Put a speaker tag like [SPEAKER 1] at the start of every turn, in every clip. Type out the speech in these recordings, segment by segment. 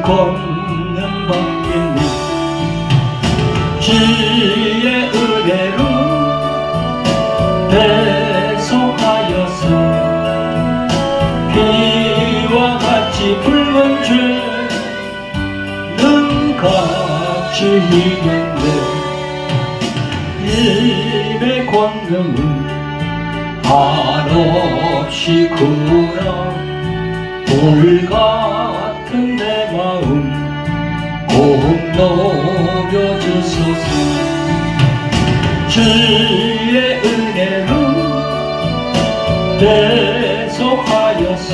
[SPEAKER 1] 걷는 밤입니 주의 은혜로 배속하여서 비와 같이 붉은 죄는 같이 이겼네. 입의 권능은 한없이 크나 불같은 내 마음 꼭 녹여주소서. 주의 은혜로 대속하여서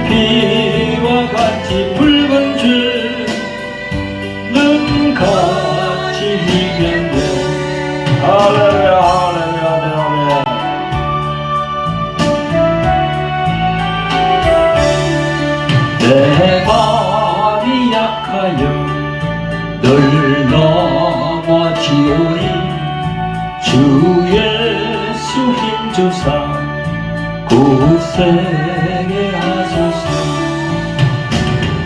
[SPEAKER 1] 비와 같이 붉은 죄는 같이 이겼네. 할렐루야 할렐루야 할렐루야. 내 마음이 약하여 늘 넘어지오니 주 예수 힘주사 굳세게 하소서.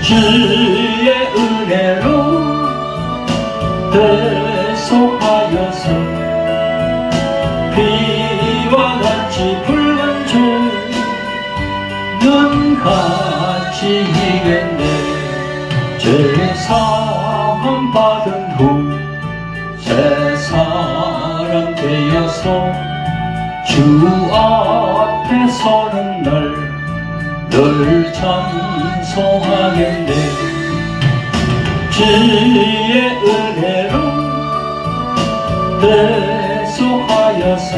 [SPEAKER 1] 주의 은혜로 대속하여서 비와 같이 붉은 죄는 같이 이겼네. 죄사함 받은 후 새 사람 되어서 주 앞에 서는 날 늘 찬송하겠네. 주의 은혜로 대속하여서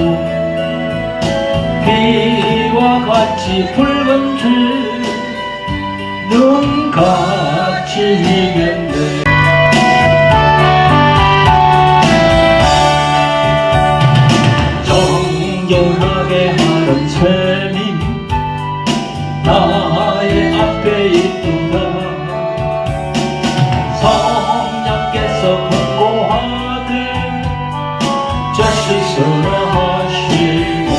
[SPEAKER 1] 비와 같이 붉은 죄는 같이 이겼네. 정결하게 하는 셈이 나의 앞에 있구나. 성령께서 권고하되 죄 씻으라 하시네.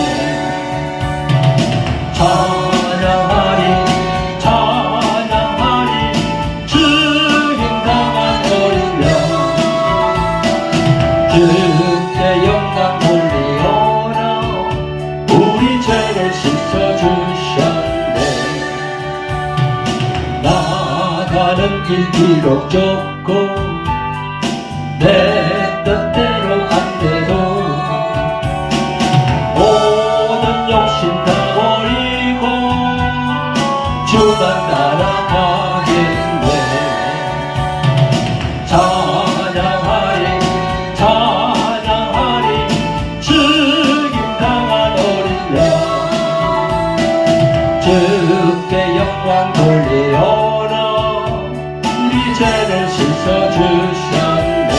[SPEAKER 1] 찬양하리 찬양하리 주님 강한 어린 양 주께 영광 돌리오라. 우리 죄를 씻어주셨네. 나가는 길 비록 좁고 내 뜻대로 안 돼도 모든 욕심 다 버리고 주만 따라가겠네. 찬양하리 찬양하리 주님 강한 어린 양 주께 영광 돌리오라. 우리 죄를 씻어주셨네.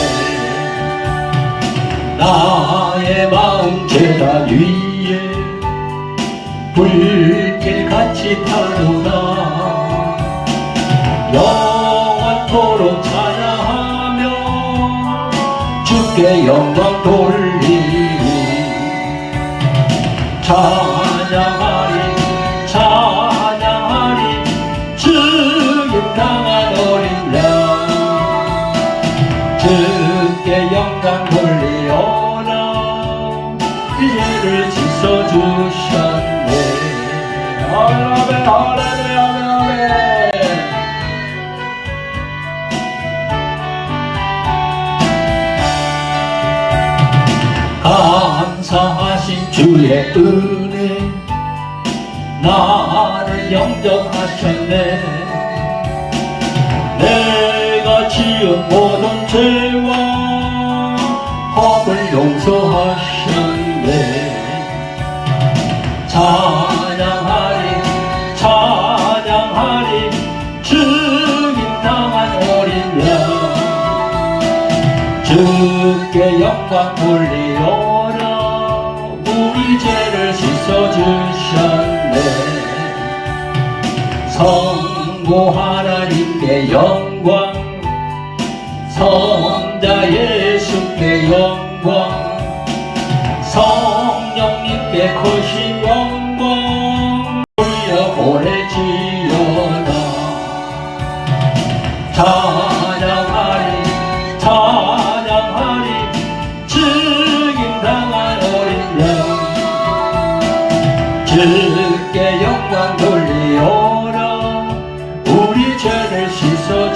[SPEAKER 1] 나의 마음 제단 위에 불길같이 타도다. 영원토록 찬양하며 주께 영광 돌리리. 찬양하리 찬양하리 주님 강한 어린 양 주께 영광 돌리오라. 죄를 씻어주셨네. 아멘 할렐루야 아멘. 감사하신 주의 은혜 나를 영접하셨네. 내가 지은 모든 죄와 허물 용서하셨네. 찬양하리 찬양하리 주님 강한 어린 양 주께 영광 돌리오라. 우리 죄를 씻어주셨네. 성부 하나님께 영광 성자 예수께 영광 성령님께 크신 영광 돌려보내지어다.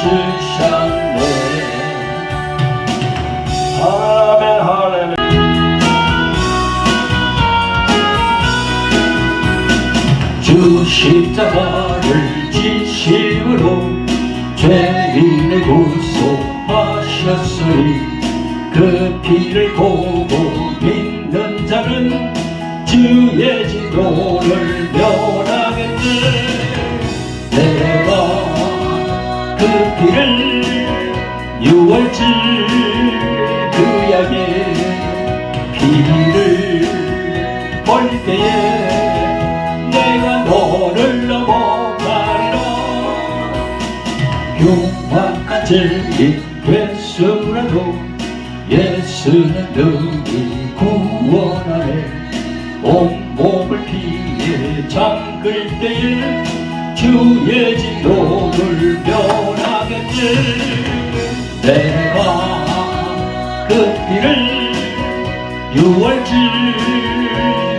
[SPEAKER 1] 주셨네.
[SPEAKER 2] 아멘. 할렐루야.
[SPEAKER 1] 주 십자가를 지심으로 죄인을 구속하셨으니 그 피를 보고 믿는 자는 주의 진노를 면하겠네. 내가 그 피를 유월절 그 양의 피를 볼 때에 내가 너를 넘어가리라. 흉악한 죄인 되수라도 예수는 능히 구원하네. 온몸을 피해 잠글 때에 주의 진노를 면하겠네. 내가 그 피를 유월절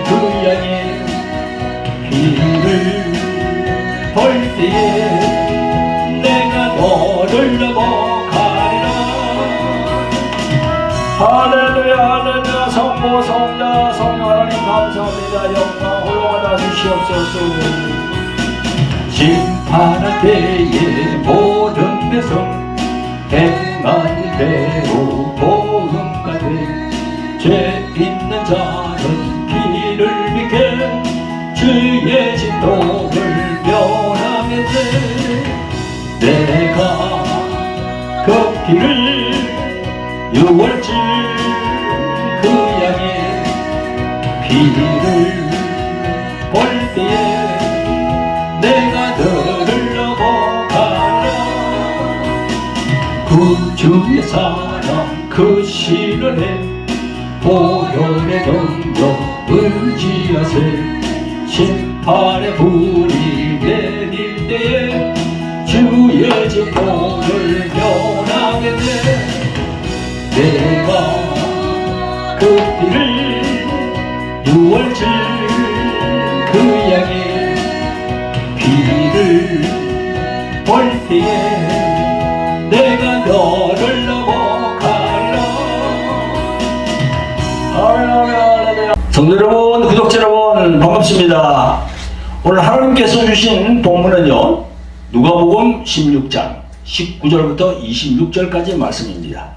[SPEAKER 1] 그 양의 피를 볼 때에 내가 너를 넘어가리라.
[SPEAKER 2] 할렐루야. 할렐루야. 성부 성자 성령 하나님 감사합니다. 영광 홀로하다 주시옵소서.
[SPEAKER 1] 심판할 때에 모든 백성 행한 대로 보응하되 죄 있는 자는 피를 믿게 주의 진노를 면하겠네. 내가 그 피를 유월절 그 양의 피를 볼 때에 내가 너를 넘어가라. 구주의 사랑 그 신은혜 보혈의 능력 의지하세. 심판의 불이 내릴 때에 주의 진노를 면하겠네. 내가 그 피를 유월절 그 양의 피를 볼 때에 내가 너를 넘어가리라.
[SPEAKER 2] 할렐루야. 성도 여러분, 구독자 여러분 반갑습니다. 오늘 하나님께서 주신 본문은요, 누가복음 16장 19절부터 26절까지 말씀입니다.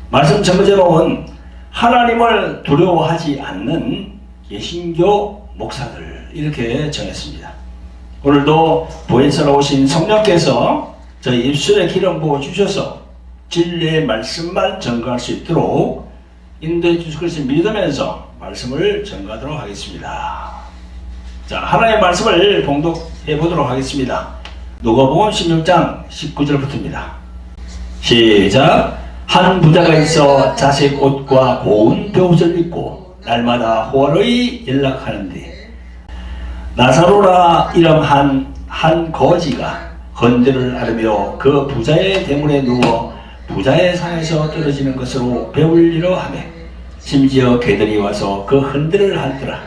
[SPEAKER 2] 말씀 전부 제목은 하나님을 두려워하지 않는 개신교 목사들, 이렇게 정했습니다. 오늘도 보혜사로 오신 성령께서 저희 입술에 기름 부어 주셔서 진리의 말씀만 전가할 수 있도록 인도해 주실 것을 믿으면서 말씀을 전가하도록 하겠습니다. 자, 하나님의 말씀을 봉독해 보도록 하겠습니다. 누가복음 16장 19절부터입니다. 시작. 한 부자가 있어 자색 옷과 고운 벼옷을 입고 날마다 호월의 연락하는데 나사로라 이름한 한 거지가 헌들을 앓으며 그 부자의 대문에 누워 부자의 상에서 떨어지는 것으로 배울리려 하며 심지어 개들이 와서 그 헌들을 핥더라.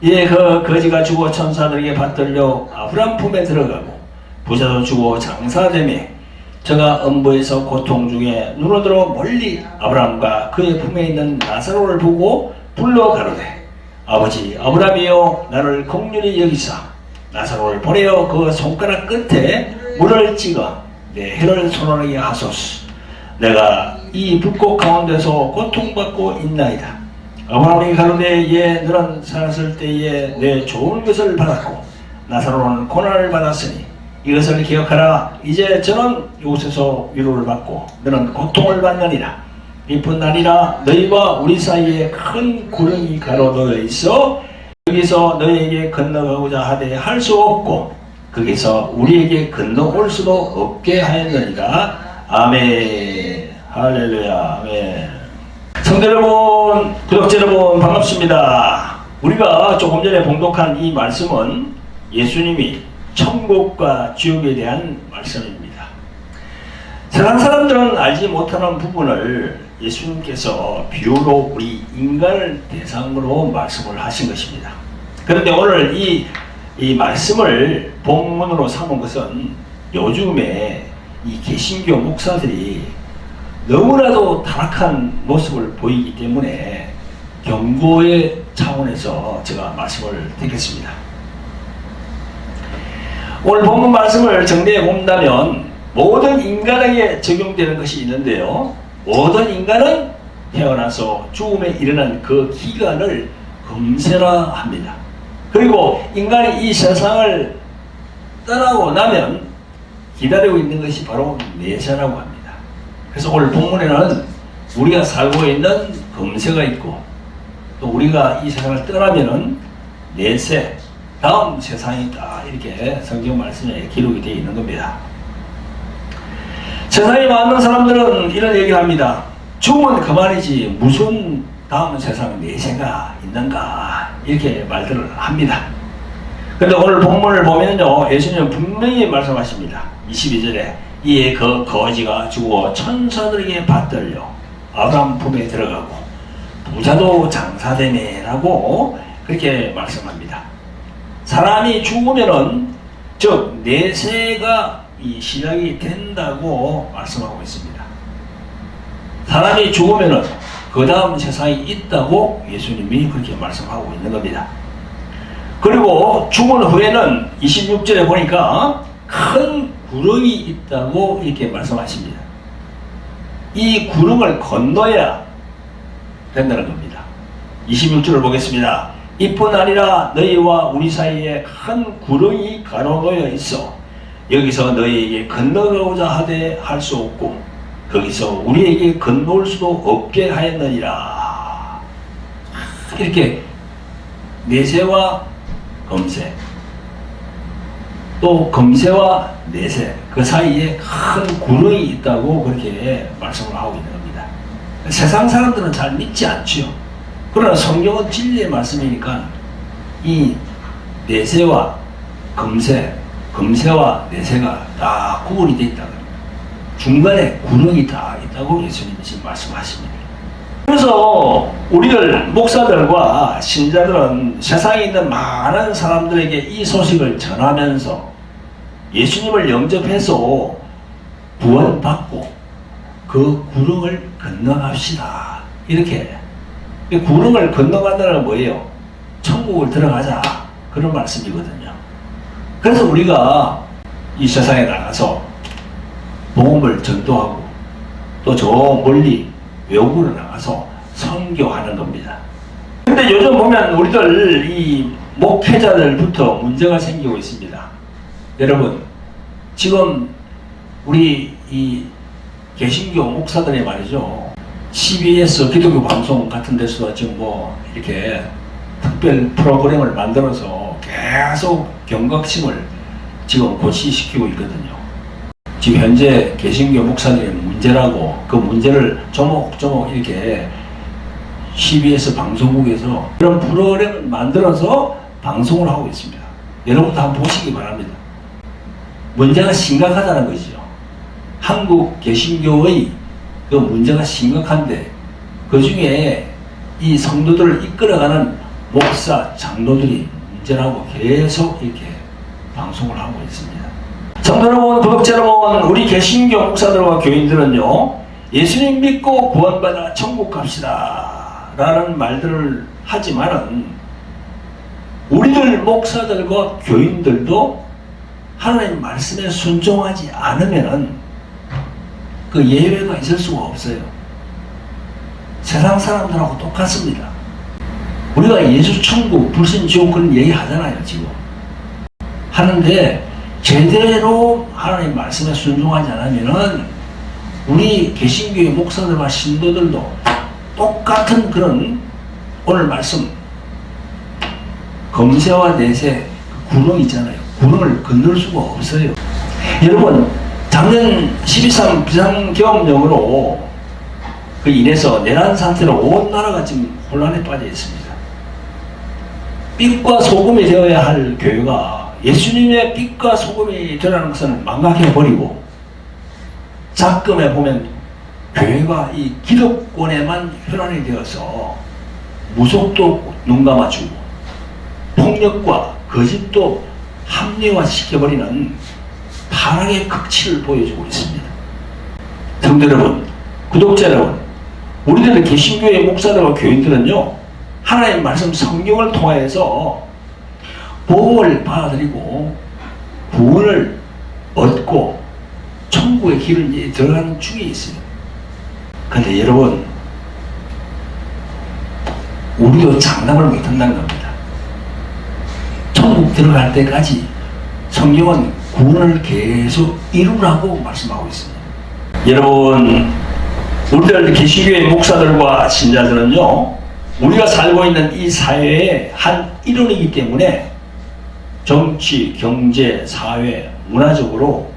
[SPEAKER 2] 이에 그 거지가 죽어 천사들에게 받들려 아브람 품에 들어가고 부자도 죽어 장사되며 저가 음부에서 고통 중에 눈을 들어 멀리 아브라함과 그의 품에 있는 나사로를 보고 불러 가로되 아버지 아브라함이여 나를 긍휼히 여기사 나사로를 보내어 그 손가락 끝에 물을 찍어 내 혀를 손하게 하소서. 내가 이 불꽃 가운데서 고통받고 있나이다. 아브라함이 가로되 예 너는 살았을 때에 내 좋은 것을 받았고 나사로는 고난을 받았으니 이것을 기억하라. 이제 저는 이곳에서 위로를 받고 너는 고통을 받느니라. 이쁜 날이라 너희와 우리 사이에 큰 구름이 가로놓여 있어 여기서 너희에게 건너가고자 하되 할 수 없고 거기서 우리에게 건너올 수도 없게 하였느니라. 아멘. 할렐루야. 아멘. 성도 여러분, 구독자 여러분 반갑습니다. 우리가 조금 전에 봉독한 이 말씀은 예수님이 천국과 지옥에 대한 말씀입니다. 세상 사람들은 알지 못하는 부분을 예수님께서 비유로 우리 인간을 대상으로 말씀을 하신 것입니다. 그런데 오늘 이 말씀을 본문으로 삼은 것은 요즘에 이 개신교 목사들이 너무나도 타락한 모습을 보이기 때문에 경고의 차원에서 제가 말씀을 드리겠습니다. 오늘 본문 말씀을 정리해 본다면 모든 인간에게 적용되는 것이 있는데요. 모든 인간은 태어나서 죽음에 이르는 그 기간을 금세라 합니다. 그리고 인간이 이 세상을 떠나고 나면 기다리고 있는 것이 바로 내세라고 합니다. 그래서 오늘 본문에는 우리가 살고 있는 금세가 있고 또 우리가 이 세상을 떠나면은 내세, 다음 세상이 있다, 이렇게 성경 말씀에 기록이 되어 있는 겁니다. 세상에 많은 사람들은 이런 얘기를 합니다. 죽으면 그만이지 무슨 다음 세상 내세가 있는가, 이렇게 말들을 합니다. 근데 오늘 본문을 보면요, 예수님은 분명히 말씀하십니다. 22절에 이에 그 거지가 죽어 천사들에게 받들려 아브라함 품에 들어가고 부자도 장사되네 라고 그렇게 말씀합니다. 사람이 죽으면은 즉 내세가 이 시작이 된다고 말씀하고 있습니다. 사람이 죽으면은 그 다음 세상이 있다고 예수님이 그렇게 말씀하고 있는 겁니다. 그리고 죽은 후에는 26절에 보니까 큰 구름이 있다고 이렇게 말씀하십니다. 이 구름을 건너야 된다는 겁니다. 26절을 보겠습니다. 이뿐 아니라 너희와 우리 사이에 큰 구름이 가로놓여 있어 여기서 너희에게 건너가고자 하되 할 수 없고 거기서 우리에게 건너올 수도 없게 하였느니라. 이렇게 내세와 금세, 또 금세와 내세, 그 사이에 큰 구름이 있다고 그렇게 말씀을 하고 있는 겁니다. 세상 사람들은 잘 믿지 않지요. 그러나 성경은 진리의 말씀이니까 이 내세와 금세, 금세와 내세가 다 구분이 되어 있다는 겁니다. 중간에 구름이 다 있다고 예수님이 지금 말씀하십니다. 그래서 우리들 목사들과 신자들은 세상에 있는 많은 사람들에게 이 소식을 전하면서 예수님을 영접해서 구원받고 그 구름을 건너갑시다, 이렇게. 구름을 건너간다는 건 뭐예요? 천국을 들어가자, 그런 말씀이거든요. 그래서 우리가 이 세상에 나가서 복음을 전도하고 또 저 멀리 외국으로 나가서 선교하는 겁니다. 근데 요즘 보면 우리들 이 목회자들부터 문제가 생기고 있습니다. 여러분, 지금 우리 이 개신교 목사들이 말이죠, CBS 기독교 방송 같은 데서 지금 뭐 이렇게 특별 프로그램을 만들어서 계속 경각심을 지금 고취시키고 있거든요. 지금 현재 개신교 목사들의 문제라고 그 문제를 조목조목 이렇게 CBS 방송국에서 그런 프로그램을 만들어서 방송을 하고 있습니다. 여러분도 한번 보시기 바랍니다. 문제가 심각하다는 것이죠. 한국 개신교의 그 문제가 심각한데 그 중에 이 성도들을 이끌어가는 목사, 장로들이 문제라고 계속 이렇게 방송을 하고 있습니다. 성도 여러분, 구독자 여러분, 우리 개신교 목사들과 교인들은요, 예수님 믿고 구원받아 천국 갑시다 라는 말들을 하지만은 우리들 목사들과 교인들도 하나님 말씀에 순종하지 않으면은 그 예외가 있을 수가 없어요. 세상 사람들하고 똑같습니다. 우리가 예수 천국, 불신 지옥 그런 얘기 하잖아요, 지금. 하는데 제대로 하나님 말씀에 순종하지 않으면은 우리 개신교의 목사들과 신도들도 똑같은 그런 오늘 말씀 검세와 내세 구름 있잖아요. 구름을 건널 수가 없어요. 여러분, 작년 12.3 비상경험령으로 그 인해서 내란 상태로 온 나라가 지금 혼란에 빠져 있습니다. 빛과 소금이 되어야 할 교회가 예수님의 빛과 소금이 되라는 것을 망각해버리고 작금에 보면 교회가 이 기득권에만 혈안이 되어서 무속도 눈 감아주고 폭력과 거짓도 합리화시켜버리는 타락의 극치를 보여주고 있습니다. 성도 여러분, 구독자 여러분, 우리들은 개신교의 목사들과 교인들은요, 하나님의 말씀 성경을 통하여서 복음을 받아들이고 구원을 얻고 천국의 길을 이제 들어가는 중에 있어요. 근데 여러분, 우리도 장담을 못한다는 겁니다. 천국 들어갈 때까지 성경은 구원을 계속 이루라고 말씀하고 있습니다. 여러분, 우리들 개신교의 목사들과 신자들은요, 우리가 살고 있는 이 사회의 한 일원이기 때문에 정치, 경제, 사회, 문화적으로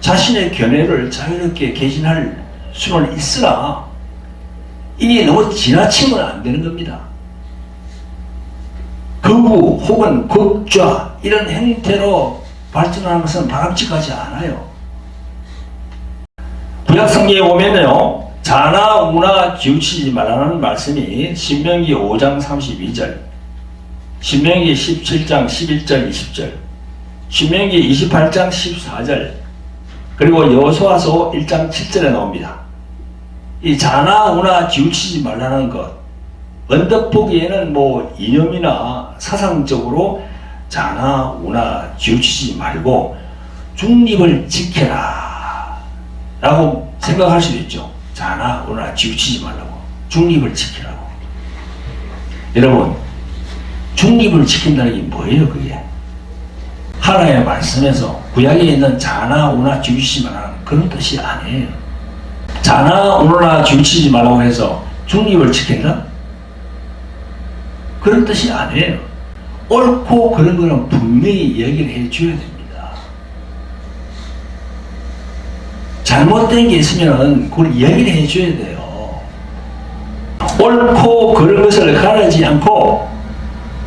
[SPEAKER 2] 자신의 견해를 자유롭게 개진할 수는 있으나 이게 너무 지나치면 안 되는 겁니다. 극우 혹은 극좌 이런 형태로 발전하는 것은 바람직하지 않아요. 구약 성경에 보면요, 자나 우나 지우치지 말라는 말씀이 신명기 5장 32절, 신명기 17장 11절 20절, 신명기 28장 14절, 그리고 여호수아서 1장 7절에 나옵니다. 이 자나 우나 지우치지 말라는 것, 언뜻 보기에는 뭐 이념이나 사상적으로 자나 우나 지우치지 말고 중립을 지켜라 라고 생각할 수도 있죠. 자나 우나 지우치지 말라고, 중립을 지키라고. 여러분, 중립을 지킨다는 게 뭐예요? 그게 하나님의 말씀에서 구약에 있는 자나 우나 지우치지 말라는 그런 뜻이 아니에요. 자나 우나 지우치지 말라고 해서 중립을 지킨다? 그런 뜻이 아니에요. 옳고 그런 거는 분명히 얘기를 해줘야 됩니다. 잘못된 게 있으면 그걸 얘기를 해줘야 돼요. 옳고 그런 것을 가르지 않고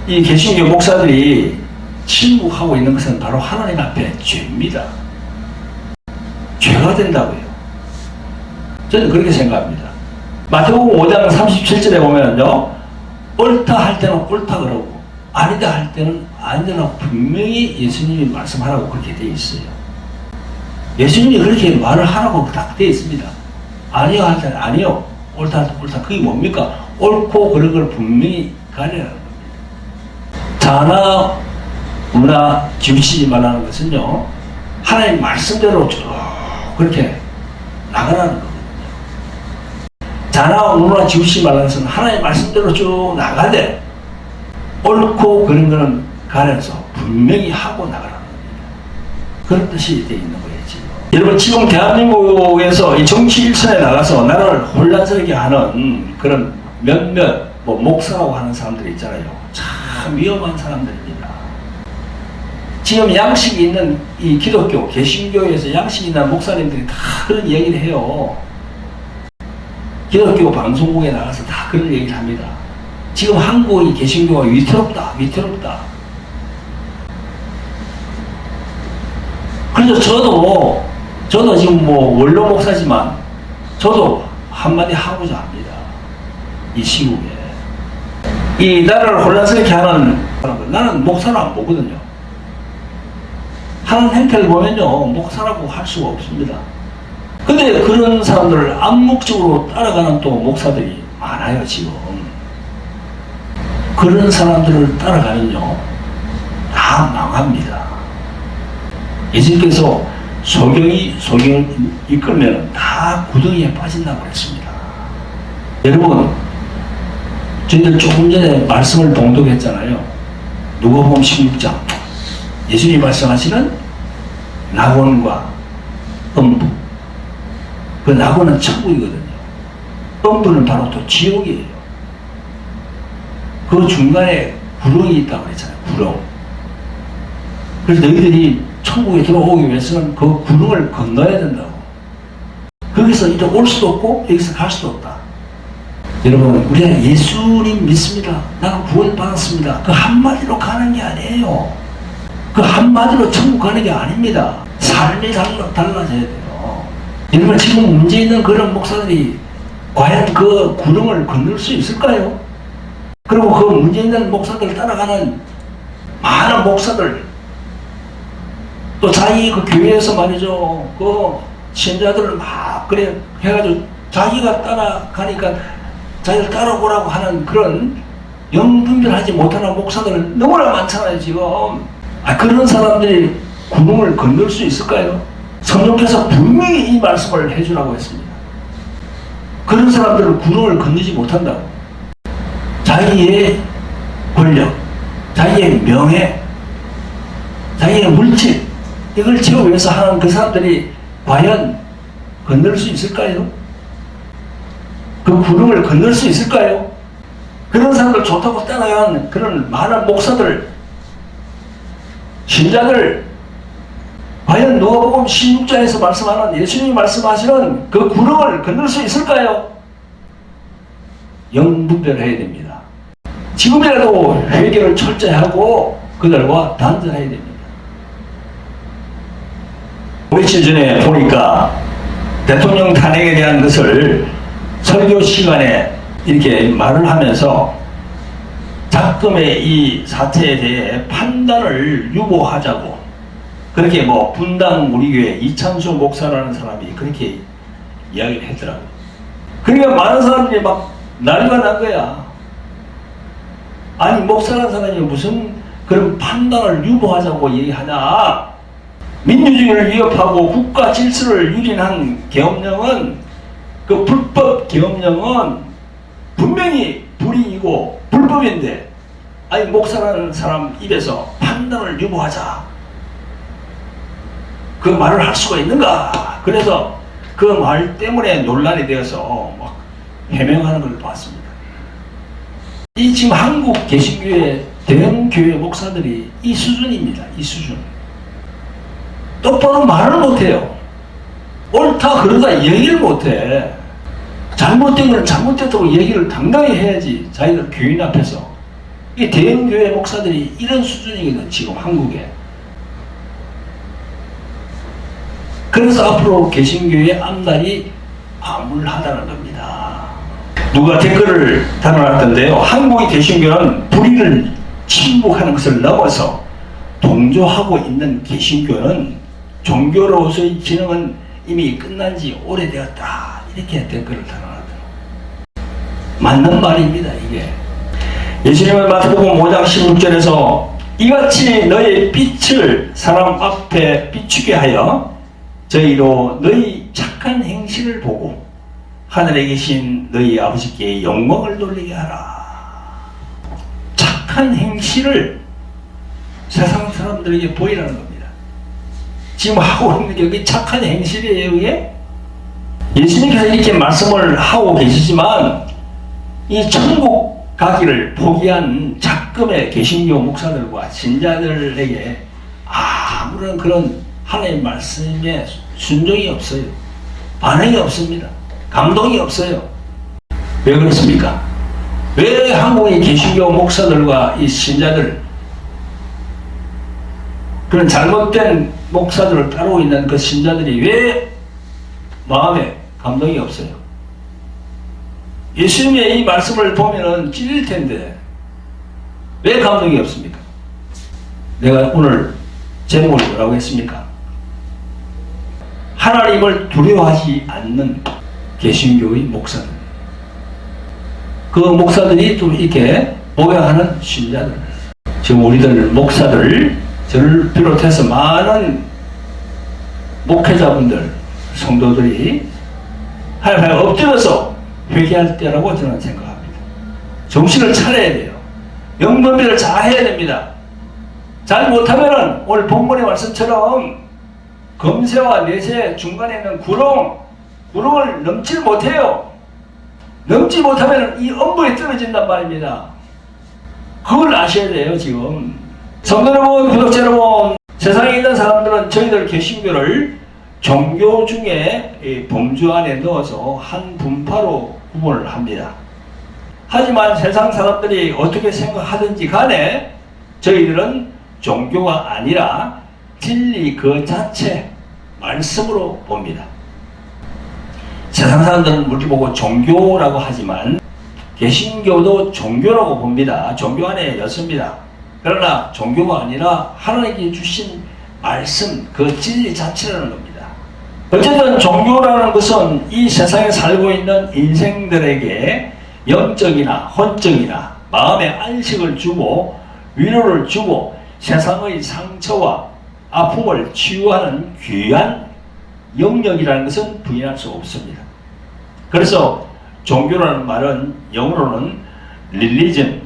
[SPEAKER 2] 이 개신교 목사들이 침묵하고 있는 것은 바로 하나님 앞에 죄입니다. 죄가 된다고요. 저는 그렇게 생각합니다. 마태복음 5장 37절에 보면요, 옳다 할 때는 옳다 그러고 아니다 할 때는 아니다라고 분명히 예수님이 말씀하라고 그렇게 되어 있어요. 예수님이 그렇게 말을 하라고 딱 되어 있습니다. 아니요 할 때는 아니요, 옳다 할 때 옳다. 그게 뭡니까? 옳고 그런 걸 분명히 가려라는 겁니다. 자나 우나 지우치지 말라는 것은요, 하나님 말씀대로 쭉 그렇게 나가라는 거거든요. 자나 우나 지우치지 말라는 것은 하나님 말씀대로 쭉 나가되 옳고 그런 거는 가려서 분명히 하고 나가라는 겁니다. 그런 뜻이 되어 있는 거예요. 여러분, 지금 대한민국에서 이 정치 일선에 나가서 나라를 혼란스럽게 하는 그런 몇몇 목사라고 하는 사람들이 있잖아요. 참 위험한 사람들입니다. 지금 양식이 있는 이 기독교, 개신교에서 양식이 있는 목사님들이 다 그런 얘기를 해요. 기독교 방송국에 나가서 다 그런 얘기를 합니다. 지금 한국의 개신교가 위태롭다, 위태롭다. 그래서 저도 지금 원로 목사지만 저도 한마디 하고자 합니다. 이 시국에. 이 나라를 혼란스럽게 하는 사람들, 나는 목사를 안 보거든요. 하는 행태를 보면요, 목사라고 할 수가 없습니다. 근데 그런 사람들을 암묵적으로 따라가는 또 목사들이 많아요, 지금. 그런 사람들을 따라가면요, 다 망합니다. 예수님께서 소경을 이끌면 다 구덩이에 빠진다고 했습니다. 여러분, 저희들 조금 전에 말씀을 봉독했잖아요. 누가복음 16장. 예수님이 말씀하시는 낙원과 음부. 그 낙원은 천국이거든요. 음부는 바로 또 지옥이에요. 그 중간에 구렁이 있다고 그랬잖아요. 구렁. 그래서 너희들이 천국에 들어오기 위해서는 그 구렁을 건너야 된다고. 거기서 이제 올 수도 없고 여기서 갈 수도 없다. 여러분, 우리가 예수님 믿습니다. 나는 구원 받았습니다. 그 한마디로 가는 게 아니에요. 그 한마디로 천국 가는 게 아닙니다. 삶이 달라져야 돼요. 여러분, 지금 문제 있는 그런 목사들이 과연 그 구렁을 건널 수 있을까요? 그리고 그 문제 있는 목사들 따라가는 많은 목사들, 또 자기 그 교회에서 말이죠, 그 신자들을 막 그래 해가지고 자기가 따라가니까 자기를 따라오라고 하는 그런 영분별하지 못하는 목사들 너무나 많잖아요 지금. 그런 사람들이 구름을 건널 수 있을까요? 성령께서 분명히 이 말씀을 해주라고 했습니다. 그런 사람들은 구름을 건너지 못한다고. 자기의 권력, 자기의 명예, 자기의 물질, 이걸 채우기 위해서 하는 그 사람들이 과연 건널 수 있을까요? 그 구름을 건널 수 있을까요? 그런 사람들 좋다고 따라간 그런 많은 목사들, 신자들, 과연 누가복음 16장에서 말씀하는 예수님이 말씀하시는 그 구름을 건널 수 있을까요? 영분별해야 됩니다. 지금이라도 회개를 철저히 하고 그들과 단절해야 됩니다. 며칠 전에 보니까 대통령 탄핵에 대한 것을 설교 시간에 이렇게 말을 하면서 작금의 이 사태에 대해 판단을 유보하자고 그렇게 뭐 분당 우리 교회 이찬수 목사라는 사람이 그렇게 이야기를 했더라고요. 그러니까 많은 사람들이 막 난리가 난 거야. 아니 목사라는 사람이 무슨 그런 판단을 유보하자고 얘기하냐. 민주주의를 위협하고 국가 질서를 유린한 계엄령은 그 불법 계엄령은 분명히 불이익이고 불법인데 아니 목사라는 사람 입에서 판단을 유보하자 그 말을 할 수가 있는가. 그래서 그 말 때문에 논란이 되어서 막 해명하는 걸 봤습니다. 이 지금 한국 개신교회 대형 교회 목사들이 이 수준입니다. 이 수준. 똑바로 말을 못해요. 옳다 그러다 얘기를 못해. 잘못된 건 잘못됐다고 얘기를 당당히 해야지. 자기들 교인 앞에서. 이 대형 교회 목사들이 이런 수준이거든 지금 한국에. 그래서 앞으로 개신교의 앞날이 암울하다는 겁니다. 누가 댓글을 달아놨던데요. 한국의 개신교는 불의를 침묵하는 것을 넘어서 동조하고 있는 개신교는 종교로서의 기능은 이미 끝난 지 오래되었다. 이렇게 댓글을 달아놨더라고요. 맞는 말입니다. 이게. 예수님은 마태복음 5장 16절에서 이같이 너의 빛을 사람 앞에 비추게 하여 저희로 너희 착한 행실을 보고 하늘에 계신 너희 아버지께 영광을 돌리게 하라. 착한 행실을 세상 사람들에게 보이라는 겁니다. 지금 하고 있는 게 그게 착한 행실이에요. 이게? 예수님께서 이렇게 말씀을 하고 계시지만 이 천국 가기를 포기한 작금의 개신교 목사들과 신자들에게 아무런 그런 하나님의 말씀에 순종이 없어요. 반응이 없습니다. 감동이 없어요. 왜 그렇습니까? 왜 한국의 개신교 목사들과 이 신자들, 그런 잘못된 목사들을 따르고 있는 그 신자들이 왜 마음에 감동이 없어요? 예수님의 이 말씀을 보면은 찔릴 텐데 왜 감동이 없습니까? 내가 오늘 제목을 뭐라고 했습니까? 하나님을 두려워하지 않는 개신교의 목사들. 그 목사들이 또 이렇게 모양하는 신자들. 지금 우리들 목사들, 저를 비롯해서 많은 목회자분들, 성도들이 하나님 앞에 엎드려서 회개할 때라고 저는 생각합니다. 정신을 차려야 돼요. 영분별을 잘 해야 됩니다. 잘 못하면은 오늘 본문의 말씀처럼 검새와 내새 중간에 있는 구름을 넘지 못해요. 넘지 못하면 이 엄부에 떨어진단 말입니다. 그걸 아셔야 돼요. 지금 성도 여러분, 구독자 여러분, 세상에 있는 사람들은 저희들 개신교를 종교 중에 범주 안에 넣어서 한 분파로 구분을 합니다. 하지만 세상 사람들이 어떻게 생각하든지 간에 저희들은 종교가 아니라 진리 그 자체 말씀으로 봅니다. 세상 사람들은 우리 보고 종교라고 하지만 개신교도 종교라고 봅니다. 종교 안에 였습니다. 그러나 종교가 아니라 하나님께 주신 말씀, 그 진리 자체라는 겁니다. 어쨌든 종교라는 것은 이 세상에 살고 있는 인생들에게 영적이나 혼적이나 마음의 안식을 주고 위로를 주고 세상의 상처와 아픔을 치유하는 귀한 영역이라는 것은 부인할 수 없습니다. 그래서 종교라는 말은 영어로는 religion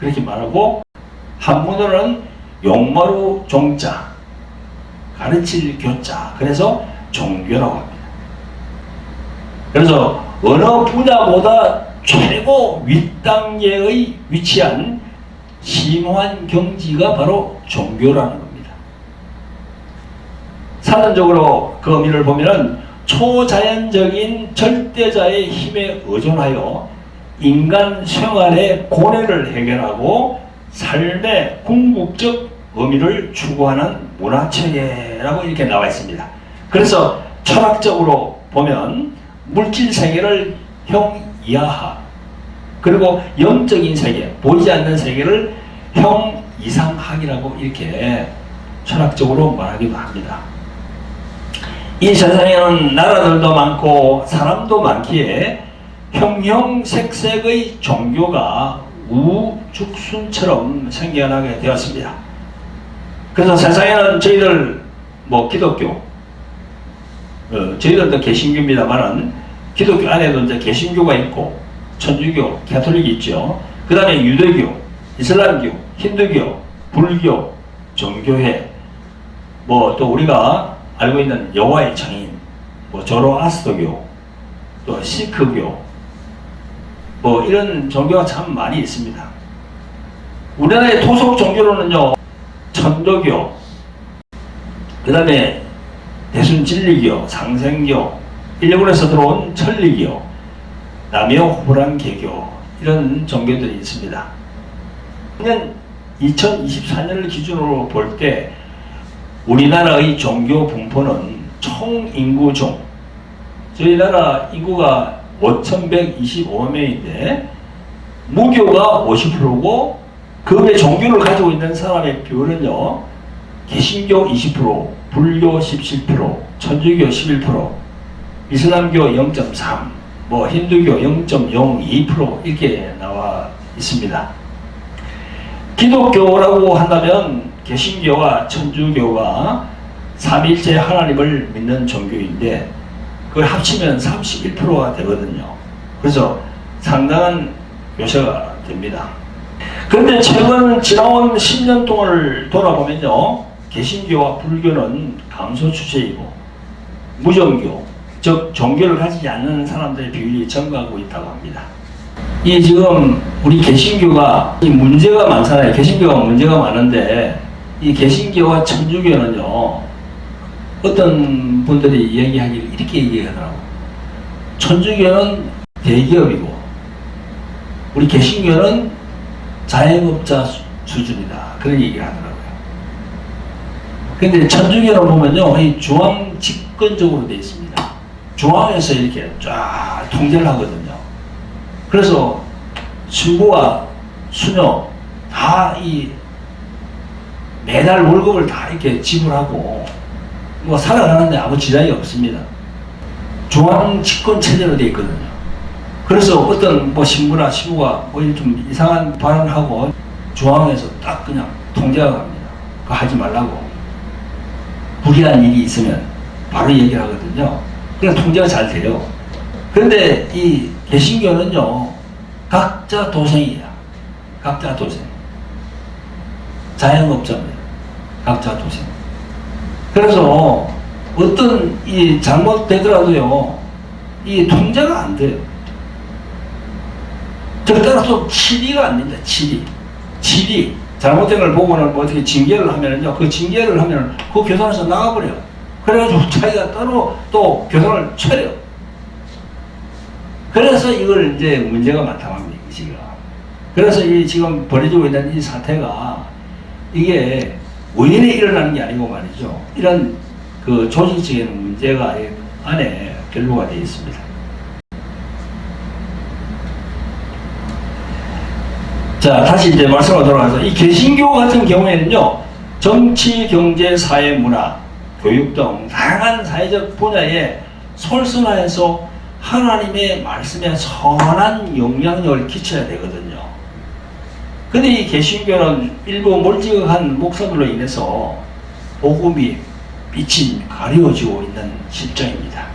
[SPEAKER 2] 그렇게 말하고 한문어로는 용마루 종자 가르칠 교자 그래서 종교라고 합니다. 그래서 어느 분야보다 최고 윗단계의 위치한 심오한 경지가 바로 종교라는 겁니다. 사전적으로 그 의미를 보면은 초자연적인 절대자의 힘에 의존하여 인간 생활의 고뇌를 해결하고 삶의 궁극적 의미를 추구하는 문화체계라고 이렇게 나와 있습니다. 그래서 철학적으로 보면 물질 세계를 형 이하화 그리고 영적인 세계, 보이지 않는 세계를 형 이상학이라고 이렇게 철학적으로 말하기도 합니다. 이 세상에는 나라들도 많고 사람도 많기에 형형색색의 종교가 우죽순처럼 생겨나게 되었습니다. 그래서 세상에는 저희들 기독교, 저희들도 개신교입니다만은 기독교 안에도 이제 개신교가 있고 천주교, 가톨릭이 있죠. 그 다음에 유대교, 이슬람교, 힌두교, 불교, 정교회, 또 우리가 알고 있는 여호와의 증인, 조로아스터교, 또 시크교, 이런 종교가 참 많이 있습니다. 우리나라의 토속 종교로는요, 천도교, 그 다음에 대순진리교, 상생교, 일본에서 들어온 천리교, 남여호랑개교 이런 종교들이 있습니다. 2024년을 기준으로 볼 때 우리나라의 종교 분포는 총 인구 중 저희 나라 인구가 5,125명인데 무교가 50%고 그 외 종교를 가지고 있는 사람의 비율은요 개신교 20%, 불교 17%, 천주교 11%, 이슬람교 0.3, 힌두교 0.02% 이렇게 나와 있습니다. 기독교라고 한다면 개신교와 천주교가 삼위일체 하나님을 믿는 종교인데 그걸 합치면 31%가 되거든요. 그래서 상당한 요새가 됩니다. 그런데 최근 지나온 10년 동안을 돌아보면요 개신교와 불교는 감소 추세이고 무종교, 즉 종교를 가지지 않는 사람들의 비율이 증가하고 있다고 합니다. 이 지금 우리 개신교가 이 문제가 많잖아요. 개신교가 문제가 많은데 이 개신교와 천주교는요 어떤 분들이 얘기하기를 이렇게 얘기하더라고요. 천주교는 대기업이고 우리 개신교는 자영업자 수준이다 그런 얘기를 하더라고요. 근데 천주교는 보면요 이 중앙 집권적으로 되어 있습니다. 중앙에서 이렇게 쫙 통제를 하거든요. 그래서 신부와 수녀 다 매달 월급을 다 이렇게 지불하고 살아가는데 아무 지장이 없습니다. 중앙 집권 체제로 되어 있거든요. 그래서 어떤 신부나 시부가 좀 이상한 발언을 하고 중앙에서 딱 그냥 통제가 갑니다. 그거 하지 말라고. 불이한 일이 있으면 바로 얘기를 하거든요. 그냥 통제가 잘 돼요. 그런데 이 개신교는요 각자 도생이야. 각자 도생. 자영업자입니다. 각자 도생. 그래서 어떤 잘못되더라도요 이 통제가 안 돼요. 따라서 치리가 안 됩니다. 치리. 잘못된 걸 보고는 어떻게 징계를 하면은요 그 징계를 하면은 그 교단에서 나가버려요. 그래가지고 자기가 따로 또 교단을 차려요. 그래서 이걸 이제 문제가 많다고 합니다. 지금. 그래서 지금 벌어지고 있는 이 사태가 이게 원인에 일어나는 게 아니고 말이죠. 이런 그 조직적인 문제가 안에 결부가 되어 있습니다. 자, 다시 이제 말씀으로 돌아가서 이 개신교 같은 경우에는요, 정치, 경제, 사회, 문화, 교육 등 다양한 사회적 분야에 솔선화해서 하나님의 말씀에 선한 영향력을 끼쳐야 되거든요. 근데 이 개신교는 일부 몰지각한 목사들로 인해서 복음이 빛이 가려지고 있는 실정입니다.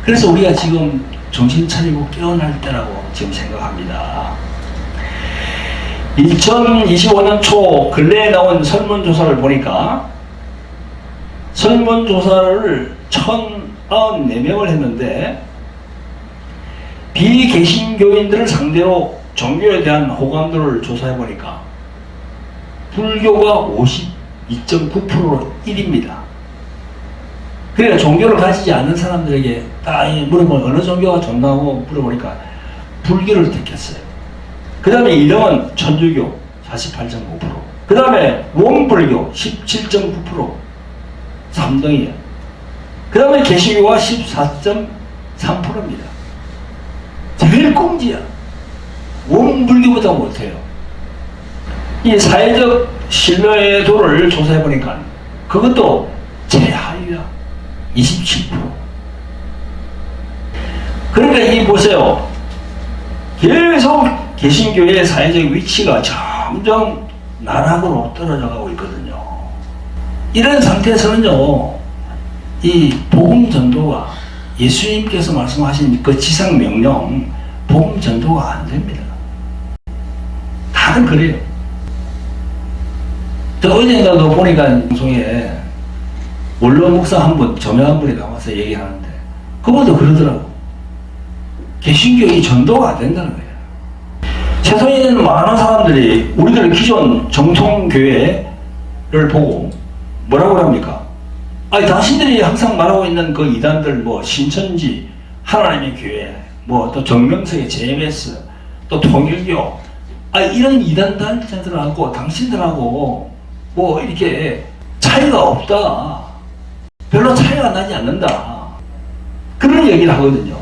[SPEAKER 2] 그래서 우리가 지금 정신 차리고 깨어날 때라고 지금 생각합니다. 2025년 초 근래에 나온 설문조사를 보니까 설문조사를 1,094명을 했는데 비개신교인들을 상대로 종교에 대한 호감도를 조사해 보니까 불교가 52.9%로 1위입니다. 그러니까 종교를 가지지 않는 사람들에게 딱 물어보면 어느 종교가 좋나고 물어보니까 불교를 택했어요. 그 다음에 2등은 천주교 48.5%, 그 다음에 원불교 17.9%, 3등이에요. 그 다음에 개신교가 14.3%입니다. 제일 꽁지야. 원불교보다 못해요. 이 사회적 신뢰도를 조사해보니까 그것도 최하위야. 27%. 그러니까 이 보세요. 계속 개신교의 사회적 위치가 점점 나락으로 떨어져 가고 있거든요. 이런 상태에서는요, 이 복음 전도가 예수님께서 말씀하신 그 지상 명령, 복음 전도가 안 됩니다. 다들 그래요. 저 어젠가도 보니까 방송에 원로 목사 한 분, 저명 한 분이 나와서 얘기하는데 그분도 그러더라고. 개신교의 전도가 안 된다는 거예요. 세상에 있는 많은 사람들이 우리들 기존 정통교회를 보고 뭐라고 합니까? 아니, 당신들이 항상 말하고 있는 그 이단들, 뭐 신천지, 하나님의 교회, 뭐 또 정명석의 JMS, 또 통일교, 이런 이단들하고 당신들하고 뭐 이렇게 차이가 없다. 별로 차이가 나지 않는다. 그런 얘기를 하거든요.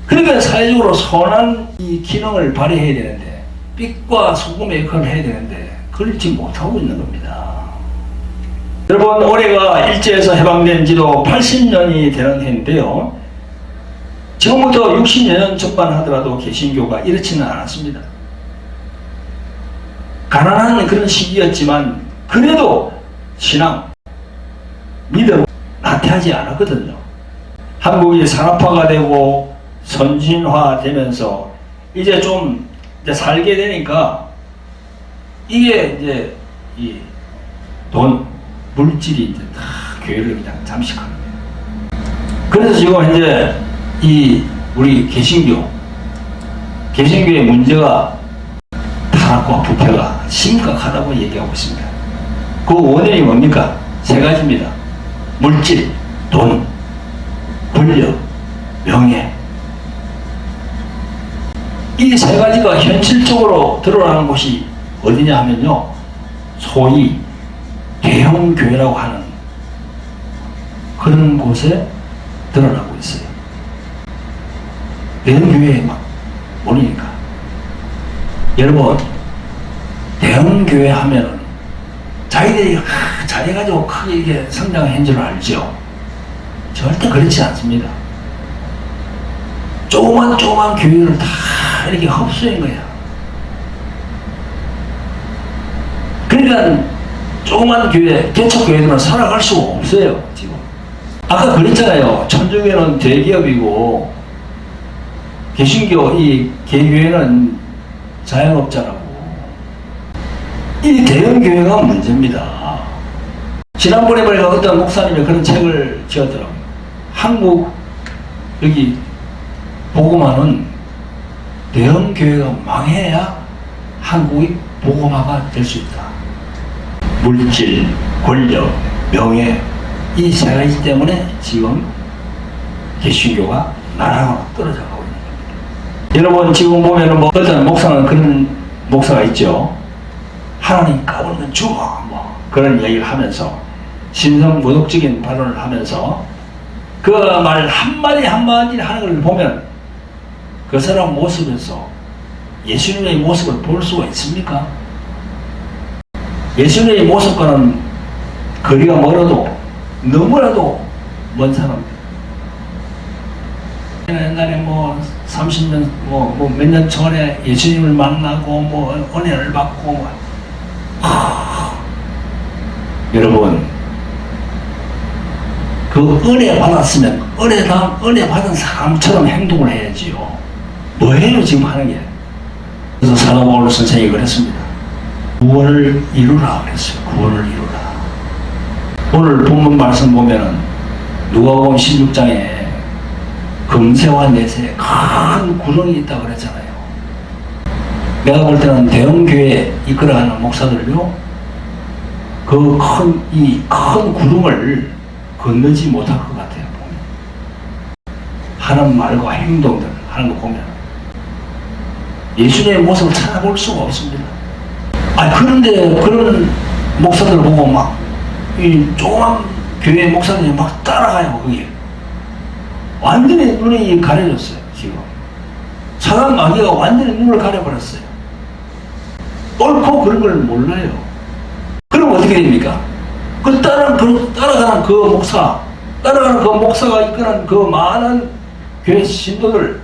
[SPEAKER 2] 그러니까 사회적으로 선한 이 기능을 발휘해야 되는데, 빛과 소금의 역할을 해야 되는데 그걸 지금 못하고 있는 겁니다. 여러분, 올해가 일제에서 해방된 지도 80년이 되는 해인데요, 지금부터 60여 년 전만 하더라도 개신교가 이렇지는 않았습니다. 가난한 그런 시기였지만 그래도 신앙, 믿음 나태하지 않았거든요. 한국이 산업화가 되고 선진화되면서 이제 좀 살게 되니까 이게 이제 이 돈, 물질이 이제 다 교회를 그냥 잠식하는 거예요. 그래서 지금 이제 이 우리 개신교의 문제가 타락과 부패가 심각하다고 얘기하고 있습니다. 그 원인이 뭡니까? 세 가지입니다. 물질, 돈, 권력, 명예. 이 세 가지가 현실적으로 드러나는 곳이 어디냐 하면요, 소위 대형교회라고 하는 그런 곳에 드러나고 있어요. 대형교회에 막 모르니까. 여러분, 대형교회 하면은 자기들이 잘해가지고 크게 이렇게 성장한 줄 알죠? 절대 그렇지 않습니다. 조그만 교회를 다 이렇게 흡수한 거야. 그러니까 조그만 교회, 개척교회들은 살아갈 수가 없어요, 지금. 아까 그랬잖아요. 천주교는 대기업이고 개신교 이 개교회는 자영업자라고. 이 대형교회가 문제입니다. 지난번에 보니까 어떤 목사님이 그런 책을 지었더라고요. 한국 여기 복음화는 대형교회가 망해야 한국이 복음화가 될 수 있다. 물질, 권력, 명예, 이 세 가지 때문에 지금 개신교가 나락으로 떨어져 가고 있는 겁니다. 여러분, 지금 보면은 뭐 어떤 목사는 그런 목사가 있죠. 하나님 까불면 죽어, 뭐 그런 얘기를 하면서 신성모독적인 발언을 하면서 그 말 한마디 한마디를 하는 걸 보면 그 사람 모습에서 예수님의 모습을 볼 수가 있습니까? 예수님의 모습과는 거리가 멀어도 너무나도 먼 사람들. 옛날에 뭐 30년 몇 년 전에 예수님을 만나고 뭐 은혜를 받고 여러분 그 은혜 받았으면 은혜 받은 사람처럼 행동을 해야지요. 뭐예요 지금 하는 게? 그래서 사도 바울 선생님이 그랬습니다. 구원을 이루라 그랬어요. 구원을 이루라. 오늘 본문 말씀 보면은 누가복음 16장에 금세와 내세에 큰 구렁이 있다고 그랬잖아요. 내가 볼 때는 대형교회 이끌어가는 목사들요, 그 큰 구름을 건너지 못할 것 같아요. 보면. 하는 말과 행동들 하는 거 보면 예수님의 모습을 찾아볼 수가 없습니다. 그런데 그런 목사들을 보고 막 이 조그만 교회 목사들이 막 따라가요. 거기 완전히 눈이 가려졌어요. 지금 사단 마귀가 완전히 눈을 가려버렸어요. 옳고 그런 걸 몰라요. 그럼 어떻게 됩니까? 따라가는 그 목사가 이끄는 그 많은 교회 신도들,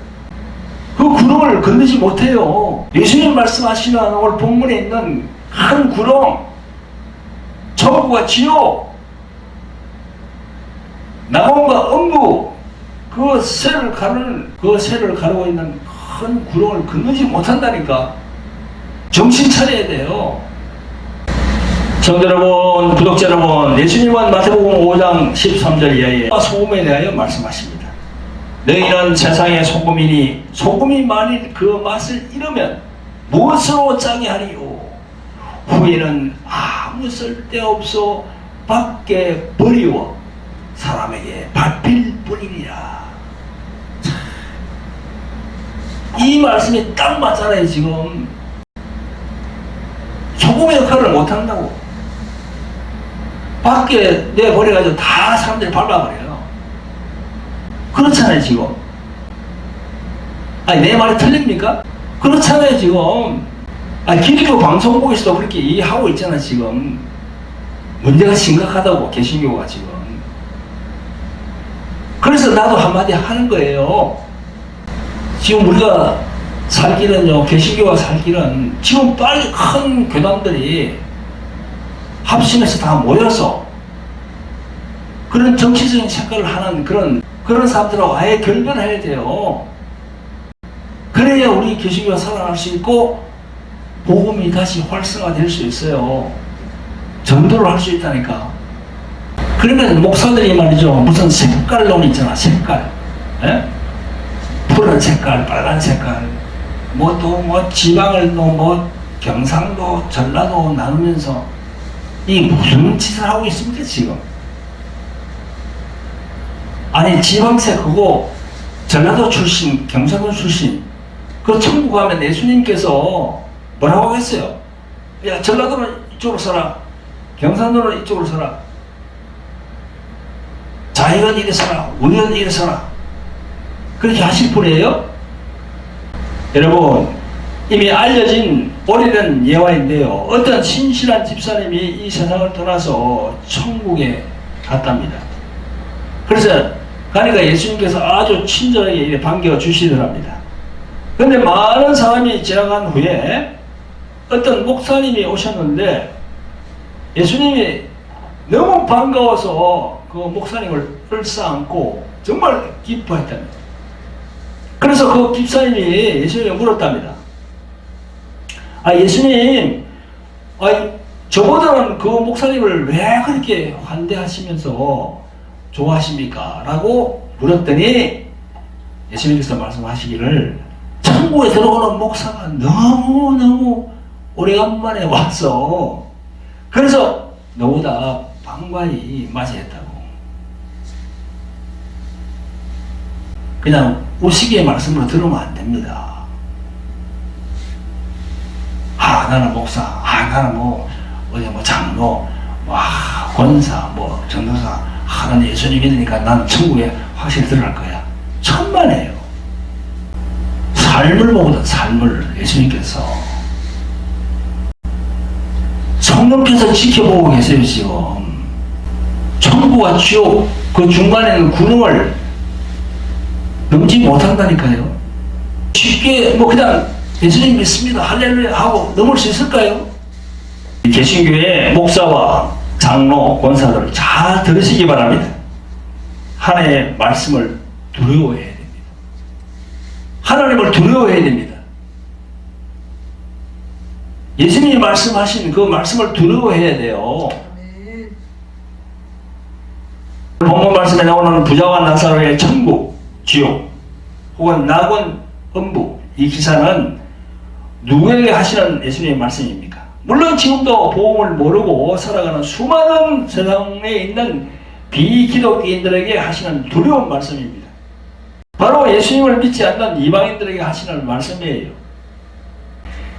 [SPEAKER 2] 그 구름을 건너지 못해요. 예수님 말씀하시는 오늘 본문에 있는 한 구름, 천국과 지옥, 낙원과 음부, 그 새를 가르고 있는 큰 구름을 건너지 못한다니까. 정신 차려야 돼요. 성도 여러분, 구독자 여러분, 예수님은 마태복음 5장 13절 이하에 소금에 대하여 말씀하십니다. 너희는 세상의 소금이니 소금이 만일 그 맛을 잃으면 무엇으로 짜게 하리요? 후에는 아무 쓸데없어 밖에 버리워 사람에게 밟힐 뿐이니라. 이 말씀이 딱 맞잖아요. 지금 소금의 역할을 못한다고. 밖에 내버려가지고 다 사람들이 밟아버려요. 그렇잖아요 지금. 내 말이 틀립니까? 그렇잖아요 지금. 기독교 방송국에서도 그렇게 이해하고 있잖아 지금. 문제가 심각하다고 개신교가 지금. 그래서 나도 한마디 하는 거예요. 지금 우리가 살기는요, 개신교가 살기는 지금 빨리 큰 교단들이 합심해서 다 모여서 그런 정치적인 색깔을 하는 그런 사람들하고 아예 결별해야 돼요. 그래야 우리 개신교가 살아날 수 있고 복음이 다시 활성화될 수 있어요. 전도를 할 수 있다니까. 그러면 목사들이 말이죠, 무슨 색깔론 있잖아. 색깔, 푸른 색깔, 빨간 색깔, 지방을 경상도, 전라도 나누면서 이 무슨 짓을 하고 있습니까 지금? 지방색하고 전라도 출신, 경상도 출신, 그 천국 가면 예수님께서 뭐라고 하겠어요? 야, 전라도는 이쪽으로 서라, 경상도는 이쪽으로 서라, 자기는 이리 서라, 우리는 이리 서라, 그렇게 하실 분이에요? 여러분, 이미 알려진 오래된 예화인데요. 어떤 신실한 집사님이 이 세상을 떠나서 천국에 갔답니다. 그래서 가니까 예수님께서 아주 친절하게 이렇게 반겨 주시더랍니다. 그런데 많은 사람이 지나간 후에 어떤 목사님이 오셨는데 예수님이 너무 반가워서 그 목사님을 끌어안고 정말 기뻐했답니다. 그래서 그 집사님이 예수님에게 물었답니다. 예수님, 저보다는 그 목사님을 왜 그렇게 환대하시면서 좋아하십니까? 라고 물었더니 예수님께서 말씀하시기를, 천국에 들어오는 목사가 너무너무 오래간만에 와서 그래서 너보다 반가이 맞이했다고. 그냥 우스개의 말씀으로 들으면 안 됩니다. 나는 목사, 나는 장로, 권사, 전도사, 난 예수님 믿으니까 난 천국에 확실히 들어갈 거야. 천만에요. 삶을 보거든, 삶을. 예수님께서 성령께서 지켜보고 계세요. 지금 천국과 지옥 그 중간에 있는 구름을 넘지 못한다니까요. 쉽게 뭐 그냥 예수님 믿습니다 할렐루야 하고 넘을 수 있을까요? 개신교의 목사와 장로, 권사들 잘 들으시기 바랍니다. 하나님의 말씀을 두려워해야 됩니다. 하나님을 두려워해야 됩니다. 예수님이 말씀하신 그 말씀을 두려워해야 돼요. 본문 말씀에 나오는 부자와 나사로의 천국, 지옥 혹은 낙원, 음부 이 기사는 누구에게 하시는 예수님의 말씀입니까? 물론 지금도 복음을 모르고 살아가는 수많은 세상에 있는 비기독교인들에게 하시는 두려운 말씀입니다. 바로 예수님을 믿지 않는 이방인들에게 하시는 말씀이에요.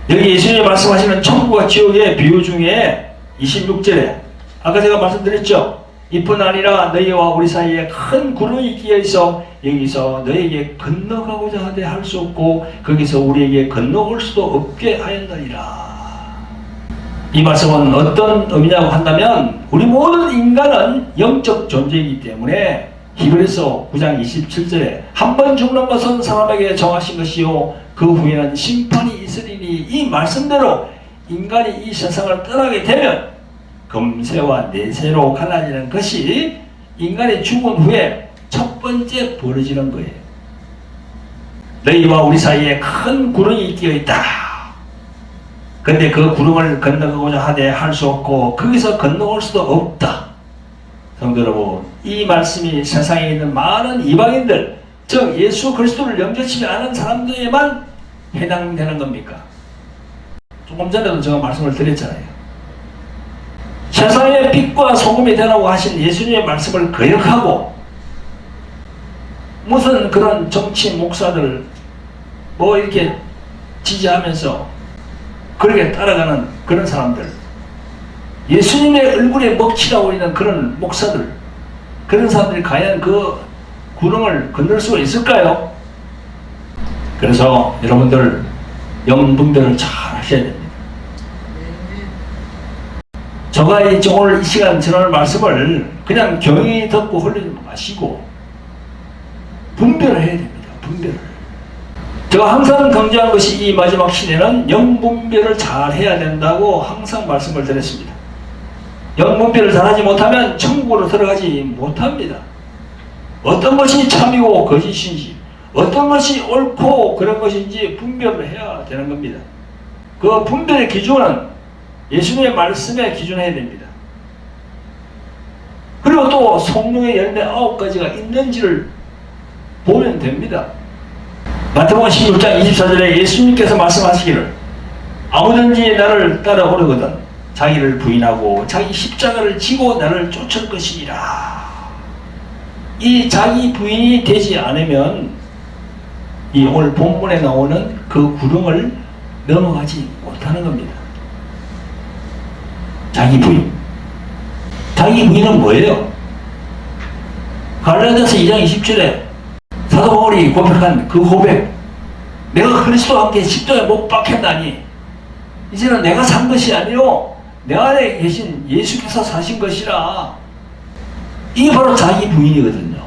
[SPEAKER 2] 여기 예수님이 말씀하시는 천국과 지옥의 비유 중에 26절에 아까 제가 말씀드렸죠. 이뿐 아니라 너희와 우리 사이에 큰 구름이 끼어 있어 여기서 너희에게 건너가고자 하되 할 수 없고 거기서 우리에게 건너올 수도 없게 하였느니라. 이 말씀은 어떤 의미냐고 한다면 우리 모든 인간은 영적 존재이기 때문에 히브리서 9장 27절에 한 번 죽는 것은 사람에게 정하신 것이요 그 후에는 심판이 있으리니 이 말씀대로 인간이 이 세상을 떠나게 되면 금세와 내세로 갈라지는 것이 인간이 죽은 후에 첫 번째 벌어지는 거예요. 너희와 우리 사이에 큰 구름이 끼어 있다. 근데 그 구름을 건너가고자 하되 할 수 없고 거기서 건너올 수도 없다. 성도 여러분, 이 말씀이 세상에 있는 많은 이방인들, 즉 예수 그리스도를 영접치 않은 사람들에게만 해당되는 겁니까? 조금 전에도 제가 말씀을 드렸잖아요. 세상의 빛과 소금이 되라고 하신 예수님의 말씀을 거역하고 무슨 그런 정치 목사들 뭐 이렇게 지지하면서 그렇게 따라가는 그런 사람들, 예수님의 얼굴에 먹칠하고 있는 그런 목사들, 그런 사람들이 과연 그 구름을 건널 수가 있을까요? 그래서 여러분들 영분별을 잘 하셔야 됩니다. 제가 오늘 이 시간 전할 말씀을 그냥 경히 듣고 흘리지 마시고 분별을 해야 됩니다. 분별을. 제가 항상 강조한 것이 이 마지막 시대는 영분별을 잘 해야 된다고 항상 말씀을 드렸습니다. 영분별을 잘하지 못하면 천국으로 들어가지 못합니다. 어떤 것이 참이고 거짓인지, 어떤 것이 옳고 그런 것인지 분별을 해야 되는 겁니다. 그 분별의 기준은 예수님의 말씀에 기준해야 됩니다. 그리고 또 성령의 열매 9가지가 있는지를 보면 됩니다. 마태복음 16장 24절에 예수님께서 말씀하시기를 아무든지 나를 따라오려거든 자기를 부인하고 자기 십자가를 지고 나를 쫓을 것이니라. 이 자기 부인이 되지 않으면 이 오늘 본문에 나오는 그 구름을 넘어가지 못하는 겁니다. 자기 부인. 자기 부인은 뭐예요? 갈라디아서 2장 20절에 사도 바울이 고백한 그 고백, 내가 그리스도와 함께 십자가에 못 박혔나니 이제는 내가 산 것이 아니요 내 안에 계신 예수께서 사신 것이라. 이게 바로 자기 부인이거든요.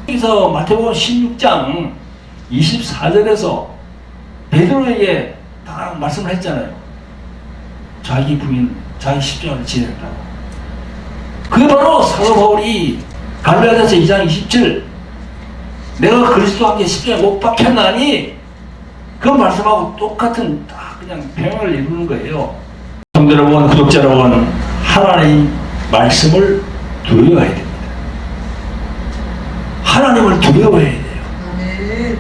[SPEAKER 2] 여기서 마태복음 16장 24절에서 베드로에게 딱 말씀을 했잖아요. 자기 부인, 자기 십자가를 지낸다고. 그게 바로 사도 바울이 갈라디아서 2장 20절 내가 그리스도와 함께 십자가에 못 박혔나니 그 말씀하고 똑같은 딱 그냥 병을 이루는 거예요. 성도 여러분, 구독자 여러분, 하나님 말씀을 두려워해야 됩니다. 하나님을 두려워해야 돼요.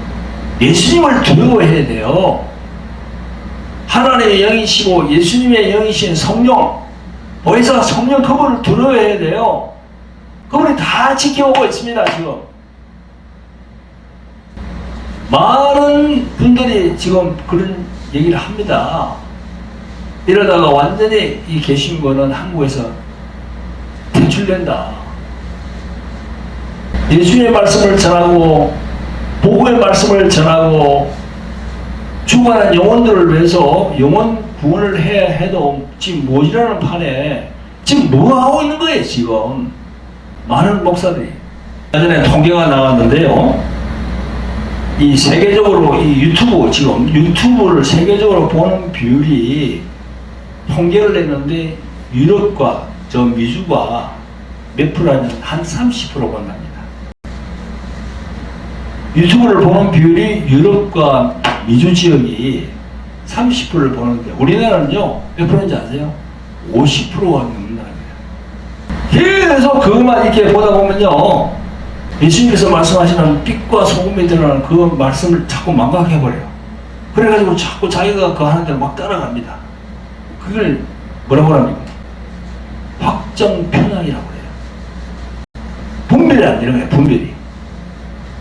[SPEAKER 2] 예수님을 두려워해야 돼요. 하나님의 영이시고 예수님의 영이신 성령, 보혜사 성령 그분을 두려워해야 돼요. 그분이 다 지켜오고 있습니다. 지금 많은 분들이 지금 그런 얘기를 합니다. 이러다가 완전히 이 개신교는 한국에서 퇴출된다. 예수의 말씀을 전하고 복음의 말씀을 전하고 죽어가는 영혼들을 위해서 영혼 구원을 해도 지금 모자라는 판에 지금 뭐 하고 있는 거예요, 지금. 많은 목사들이. 예전에 통계가 나왔는데요. 이 세계적으로 이 지금 유튜브를 세계적으로 보는 비율이 통계를 냈는데 유럽과 저 미주가 몇 프로냐면 한 30% 본답니다. 유튜브를 보는 비율이 유럽과 미주 지역이 30%를 보는데 우리나라는요 몇 프로인지 아세요? 50%가 넘는다는 거예요. 계속 그것만 이렇게 보다 보면요 예수님께서 말씀하시는 빛과 소금이 드러나는 그 말씀을 자꾸 망각해버려요. 그래가지고 자꾸 자기가 그 하는 대로 막 따라갑니다. 그걸 뭐라고 합니까? 확정 편향이라고 해요. 분별이 안 되는 거예요. 분별이.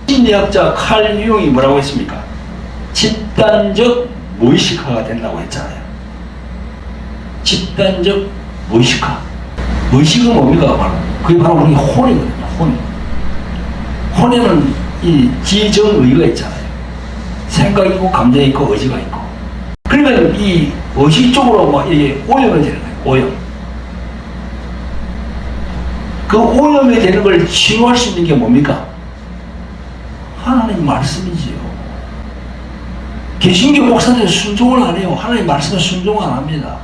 [SPEAKER 2] 심리학자 칼 유용이 뭐라고 했습니까? 집단적 무의식화가 된다고 했잖아요. 집단적 무의식화. 무의식은 뭡니까? 그게 바로 우리 혼이거든요. 혼. 혼에는 이 지정의가 있잖아요. 생각이 있고 감정이 있고 의지가 있고. 그러니까 이 의식 쪽으로 막 이게 오염이 되는 거예요. 오염. 그 오염이 되는 걸 치유할 수 있는 게 뭡니까? 하나님 말씀이지요. 개신교 목사들이 순종을 안 해요. 하나님 말씀에 순종 안 합니다.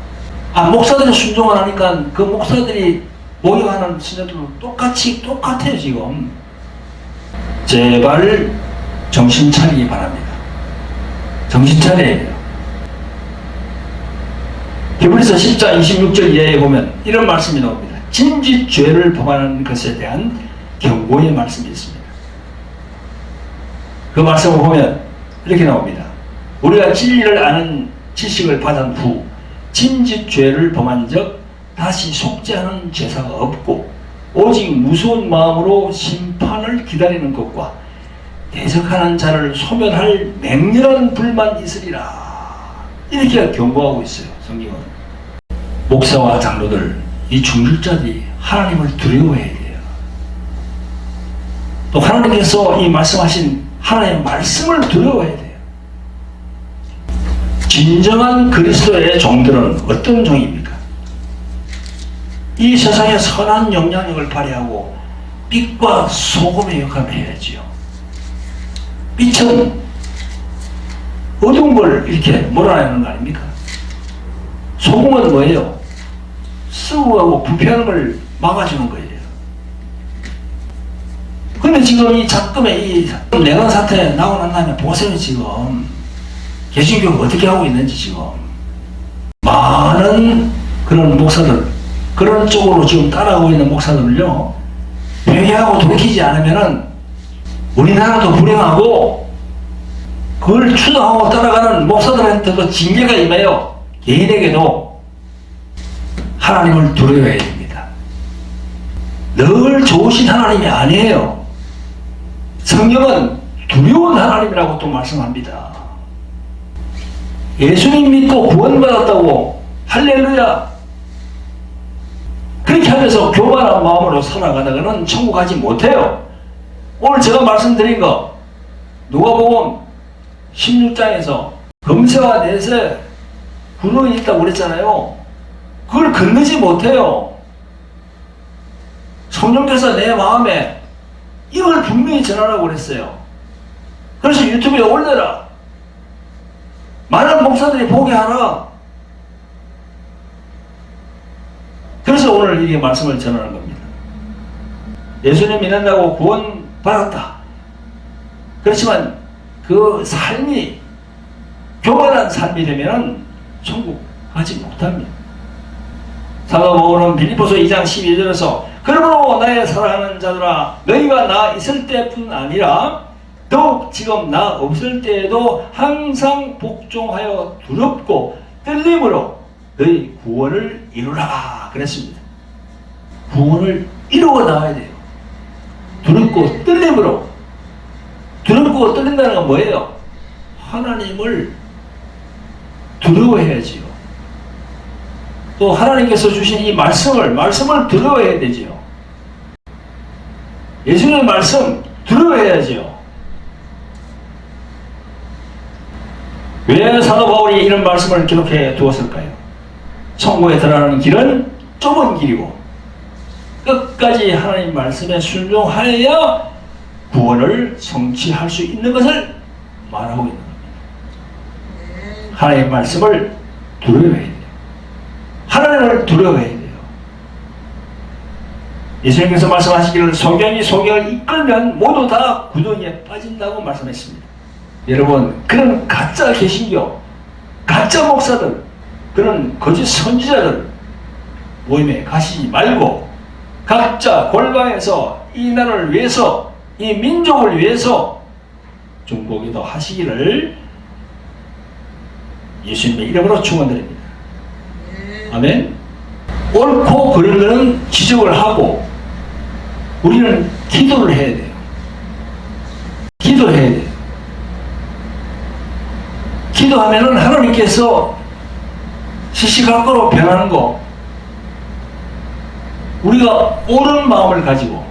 [SPEAKER 2] 목사들이 순종 안 하니까 그 목사들이 모여하는 신자들도 똑같아요, 지금. 제발 정신 차리기 바랍니다. 정신 차려야 돼요. 히브리서 10장 26절 이하에 보면 이런 말씀이 나옵니다. 진짓 죄를 범하는 것에 대한 경고의 말씀이 있습니다. 그 말씀을 보면 이렇게 나옵니다. 우리가 진리를 아는 지식을 받은 후 진짓 죄를 범한 적 다시 속죄하는 제사가 없고 오직 무서운 마음으로 심판을 기다리는 것과 대적하는 자를 소멸할 맹렬한 불만 있으리라. 이렇게 경고하고 있어요. 성경은. 목사와 장로들, 이 중직자들이 하나님을 두려워해야 돼요. 또 하나님께서 이 말씀하신 하나님의 말씀을 두려워해야 돼요. 진정한 그리스도의 종들은 어떤 종입니까? 이 세상에 선한 영향력을 발휘하고 빛과 소금의 역할을 해야지요. 빛은 어두운 걸 이렇게 몰아내는 거 아닙니까? 소금은 뭐예요? 썩어가고 부패하는 걸 막아주는 거예요. 근데 지금 이 작금의 이 내란 사태 나고 난 다음에 보세요. 지금 개신교가 어떻게 하고 있는지. 지금 많은 그런 목사들, 그런 쪽으로 지금 따라가고 있는 목사들을요 회개하고 돌이키지 않으면은 우리나라도 불행하고 그걸 추동하고 따라가는 목사들한테도 징계가 임해요. 개인에게도 하나님을 두려워해야 됩니다. 늘 좋으신 하나님이 아니에요. 성경은 두려운 하나님이라고 또 말씀합니다. 예수님 믿고 구원받았다고 할렐루야 그렇게 하면서 교만한 마음으로 살아가다가는 천국 가지 못해요. 오늘 제가 말씀드린 거 누가복음 16장에서 금세와 넷에 구름이 있다고 그랬잖아요. 그걸 건너지 못해요. 성령께서 내 마음에 이걸 분명히 전하라고 그랬어요. 그래서 유튜브에 올려라. 많은 목사들이 보게 하라. 그래서 오늘 이게 말씀을 전하는 겁니다. 예수님 믿는다고 구원 받았다. 그렇지만 그 삶이 교만한 삶이 되면 천국 가지 못합니다. 사도 바울은 빌립보서 2장 12절에서 그러므로 나의 사랑하는 자들아 너희가 나 있을 때뿐 아니라 더욱 지금 나 없을 때에도 항상 복종하여 두렵고 떨림으로 너희 구원을 이루라 그랬습니다. 구원을 이루어 나가야 돼요. 두렵고 떨림으로. 두렵고 떨린다는 건 뭐예요? 하나님을 두려워해야지요. 또 하나님께서 주신 이 말씀을 두려워해야 되지요. 예수님의 말씀 두려워해야지요. 왜 사도 바울이 이런 말씀을 기록해 두었을까요? 천국에 들어가는 길은 좁은 길이고 끝까지 하나님 말씀에 순종하여야 구원을 성취할 수 있는 것을 말하고 있는 겁니다. 하나님의 말씀을 두려워해야 돼요. 하나님을 두려워해야 돼요. 예수님께서 말씀하시기를 소경이 소경을 이끌면 모두 다 구덩이에 빠진다고 말씀했습니다. 여러분, 그런 가짜 개신교, 가짜 목사들, 그런 거짓 선지자들 모임에 가시지 말고 각자 골방에서 이 나라를 위해서, 이 민족을 위해서 중보기도 하시기를 예수님의 이름으로 축원드립니다. 아멘. 옳고 그른 것은 지적을 하고 우리는 기도를 해야 돼요. 기도해야 돼요. 기도하면은 하나님께서 시시각각으로 변하는 거, 우리가 옳은 마음을 가지고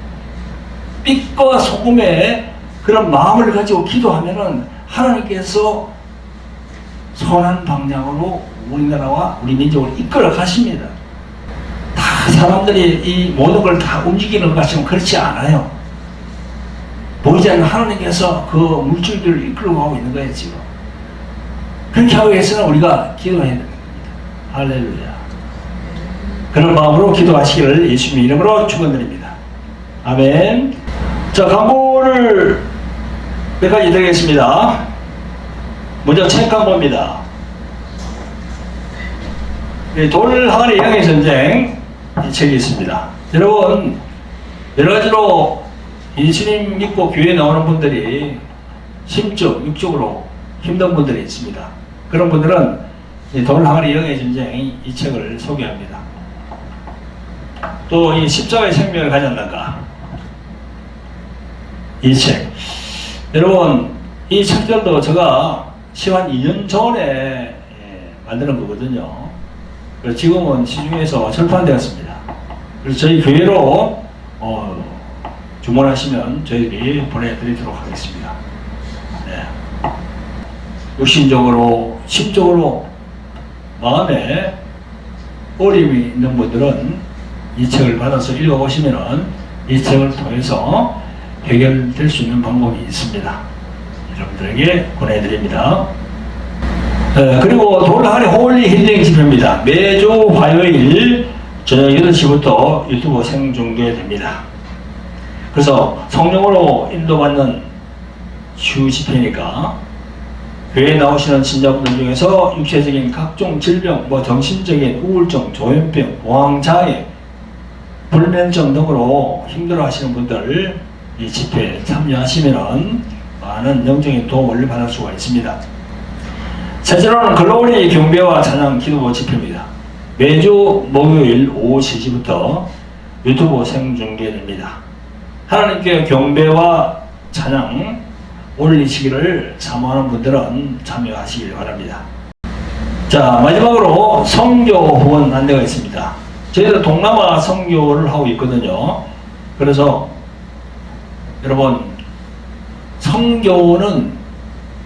[SPEAKER 2] 빛과 소금의 그런 마음을 가지고 기도하면은 하나님께서 선한 방향으로 우리나라와 우리 민족을 이끌어 가십니다. 다 사람들이 이 모든 걸 다 움직이는 것 같지만 그렇지 않아요. 보이지 않는 하나님께서 그 물줄기를 이끌어 가고 있는 거예요, 지금. 그렇게 하기 위해서는 우리가 기도해야 됩니다. 할렐루야. 그런 마음으로 기도하시기를 예수님의 이름으로 축원드립니다. 아멘. 자, 간보를 몇 가지 드리겠습니다. 먼저 책 간보입니다. 돌항아리 영의 전쟁, 이 책이 있습니다. 여러분, 여러 가지로 예수님 믿고 교회에 나오는 분들이 심적, 육적으로 힘든 분들이 있습니다. 그런 분들은 돌항아리 영의 전쟁, 이 책을 소개합니다. 또 이 십자가의 생명을 가졌는가, 이 책. 여러분, 이 책들도 제가 시간 2년 전에 만드는 거거든요. 그래서 지금은 시중에서 절판되었습니다. 그래서 저희 교회로 주문하시면 저희들이 보내드리도록 하겠습니다. 네. 육신적으로, 심적으로, 마음에 어려움이 있는 분들은 이 책을 받아서 읽어보시면 이 책을 통해서 해결될 수 있는 방법이 있습니다. 여러분들에게 보내드립니다. 그리고 돌항아리 홀리 힐링 집회입니다. 매주 화요일 저녁 8시부터 유튜브 생중계됩니다. 그래서 성령으로 인도받는 주 집회니까 교회에 나오시는 신자분들 중에서 육체적인 각종 질병, 정신적인 우울증, 조현병, 보항장애, 불면증 등으로 힘들어하시는 분들 이 집회에 참여하시면 많은 영적인 도움을 받을 수가 있습니다. 셋째로는 글로리 경배와 찬양 기도 집회입니다. 매주 목요일 오후 3시부터 유튜브 생중계됩니다. 하나님께 경배와 찬양 올리시기를 사모하는 분들은 참여하시길 바랍니다. 자, 마지막으로 선교 후원 안내가 있습니다. 저희들 동남아 선교를 하고 있거든요. 그래서 여러분, 선교는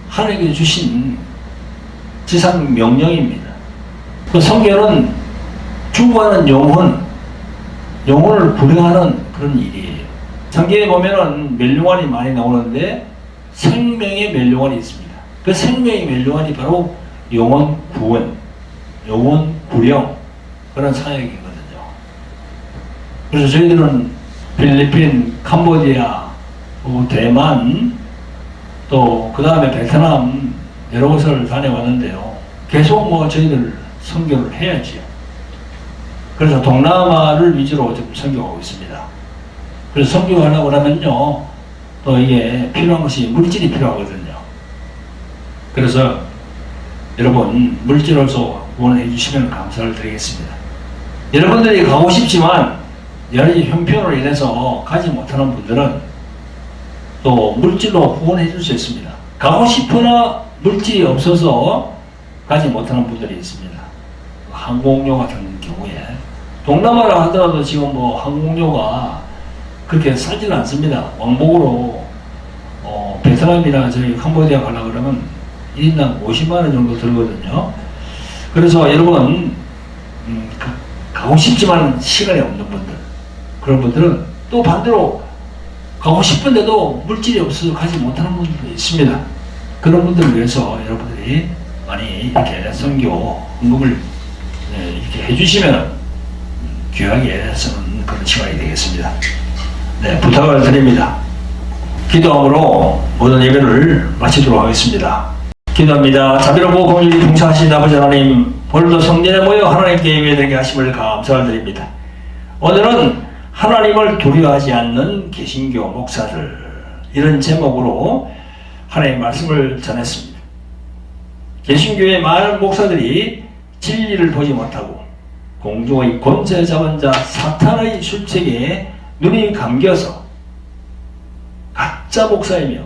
[SPEAKER 2] 하나님께 주신 지상 명령입니다. 그 선교는 죽어가는 영혼을 구령하는 그런 일이에요. 성경에 보면은 멸류관이 많이 나오는데 생명의 멸류관이 있습니다. 그 생명의 멸류관이 바로 영혼 구원, 영혼 구령, 그런 사역이거든요. 그래서 저희들은 필리핀, 캄보디아, 대만, 또 그 다음에 베트남 여러 곳을 다녀왔는데요. 계속 저희들 선교를 해야지요. 그래서 동남아를 위주로 지금 선교하고 있습니다. 그래서 선교하려고 하면요, 또 이게 필요한 것이 물질이 필요하거든요. 그래서 여러분, 물질로서 후원해 주시면 감사를 드리겠습니다. 여러분들이 가고 싶지만 여러 가지 형편으로 인해서 가지 못하는 분들은 또 물질로 후원해 줄 수 있습니다. 가고 싶으나 물질이 없어서 가지 못하는 분들이 있습니다. 항공료 같은 경우에 동남아라 하더라도 지금 항공료가 그렇게 싸지는 않습니다. 왕복으로 베트남이나 저희 캄보디아 가려고 그러면 1인당 50만원 정도 들거든요. 그래서 여러분, 가고 싶지만 시간이 없는 분들, 그런 분들은 또 반대로 가고 싶은데도 물질이 없어서 가지 못하는 분들도 있습니다. 그런 분들을 위해서 여러분들이 많이 이렇게 선교 헌금을 이렇게 해주시면 귀하게 쓰는 그런 시간이 되겠습니다. 네, 부탁을 드립니다. 기도함으로 모든 예배를 마치도록 하겠습니다. 기도합니다. 자비롭고 공의를 풍성하신 아버지 하나님, 오늘도 성전에 모여 하나님께 예배드리게 하심을 감사를 드립니다. 오늘은 하나님을 두려워하지 않는 개신교 목사들, 이런 제목으로 하나님의 말씀을 전했습니다. 개신교의 많은 목사들이 진리를 보지 못하고 공중의 권세 잡은 자 사탄의 술책에 눈이 감겨서 가짜 목사이며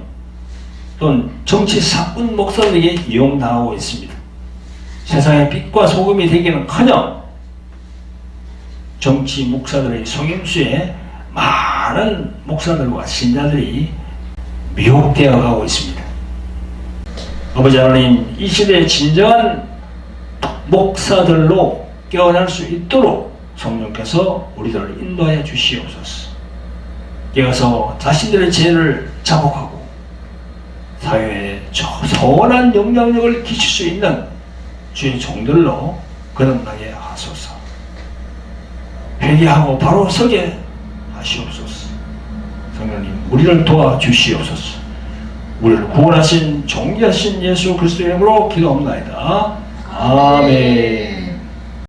[SPEAKER 2] 또는 정치 사꾼 목사들에게 이용당하고 있습니다. 세상의 빛과 소금이 되기는커녕 정치 목사들의 속임수에 많은 목사들과 신자들이 미혹되어 가고 있습니다. 아버지 하나님, 이 시대의 진정한 목사들로 깨어날 수 있도록 성령께서 우리들을 인도하여 주시옵소서. 깨어서 자신들의 죄를 자복하고 사회에 선한 영향력을 끼칠 수 있는 주의 종들로 거듭나게 하소서. 회개하고 바로 서게 하시옵소서. 성령님, 우리를 도와주시옵소서. 우리를 구원하신 존귀하신 예수 그리스도의 이름으로 기도합니다. 아멘.